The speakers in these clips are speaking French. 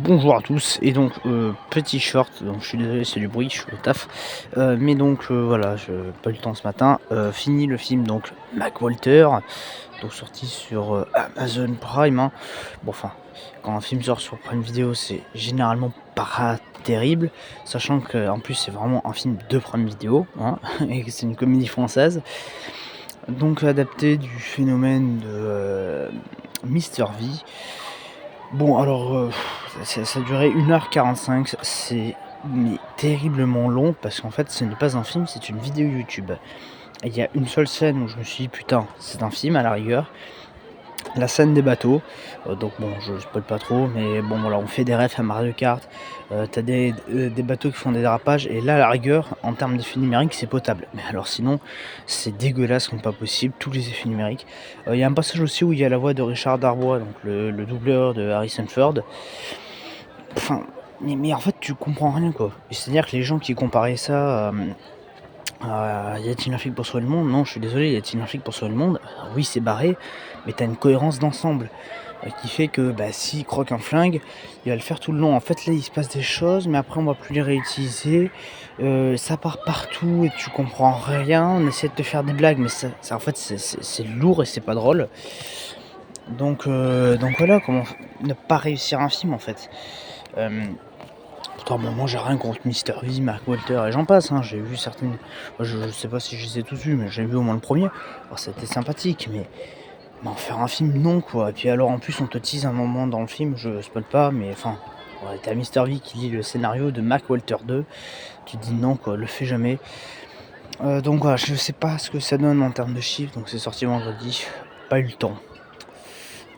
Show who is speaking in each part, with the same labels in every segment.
Speaker 1: Bonjour à tous et donc petit short, donc je suis désolé c'est du bruit, je suis au taf, mais donc voilà, je pas eu le temps ce matin, fini le film donc Mac Walter, donc sorti sur, Amazon Prime, hein. Bon enfin, quand un film sort sur Prime Video, c'est généralement pas terrible, sachant qu'en plus c'est vraiment un film de Prime Video, hein, et que c'est une comédie française, donc adapté du phénomène de, Mister V. Bon alors, ça durait 1 h 45, c'est mais terriblement long parce qu'en fait ce n'est pas un film, c'est une vidéo YouTube. Il y a une seule scène où je me suis dit: «Putain, c'est un film à la rigueur». La scène des bateaux, donc bon, je spoil pas trop, mais bon voilà, on fait des refs à Mario Kart, tu des bateaux qui font des dérapages et là, à la rigueur, en termes d'effets numériques, c'est potable. Mais alors sinon, c'est dégueulasse comme pas possible, tous les effets numériques. Il y a un passage aussi où il y a la voix de Richard Darbois, donc le doubleur de Harrison Ford. Enfin, mais en fait, tu comprends rien, quoi. Et c'est-à-dire que les gens qui comparaient ça, Y a-t-il un flic pour sauver le monde? Non, je suis désolé, y a-t-il un flic pour sauver le monde? Oui, c'est barré, mais tu as une cohérence d'ensemble, qui fait que, bah, s'il croque un flingue, il va le faire tout le long. En fait, là, il se passe des choses, mais après on va plus les réutiliser, ça part partout et tu comprends rien. On essaie de te faire des blagues, mais ça en fait, c'est lourd et c'est pas drôle. Donc voilà, comment ne pas réussir un film, en fait? Hem Pourtant, bon, moi j'ai rien contre Mister V, Mark Walter et j'en passe, hein. J'ai vu certaines, je sais pas si je les ai tous vus, mais j'ai vu au moins le premier. Alors c'était sympathique, mais en faire un film, non, quoi. Et puis alors, en plus, on te tease un moment dans le film, je spoil pas, mais enfin, ouais, tu Mister V qui lit le scénario de Mark Walter 2. Tu te dis: «Non, quoi, le fais jamais». Donc voilà, je sais pas ce que ça donne en termes de chiffres, donc c'est sorti vendredi. Pas eu le temps.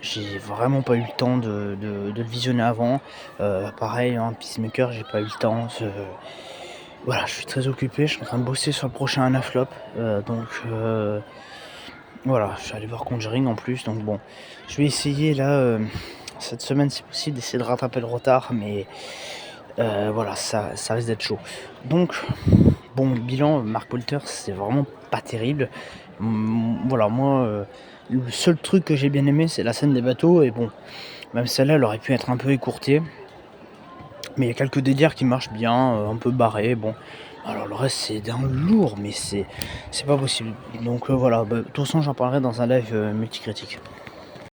Speaker 1: J'ai vraiment pas eu le temps de le visionner avant. Pareil, hein, Peacemaker, j'ai pas eu le temps. Voilà, je suis très occupé, je suis en train de bosser sur le prochain Anaflop, voilà, je suis allé voir Conjuring en plus, donc bon, je vais essayer là, cette semaine si possible d'essayer de rattraper le retard, mais voilà, ça risque d'être chaud. Donc bon, bilan, Mark Walter, c'est vraiment pas terrible. Voilà, moi, le seul truc que j'ai bien aimé, c'est la scène des bateaux et bon, même celle-là, elle aurait pu être un peu écourtée. Mais il y a quelques délires qui marchent bien, un peu barrés, bon. Alors le reste c'est d'un lourd, mais c'est pas possible. Donc voilà, bah, de toute façon j'en parlerai dans un live, multicritique.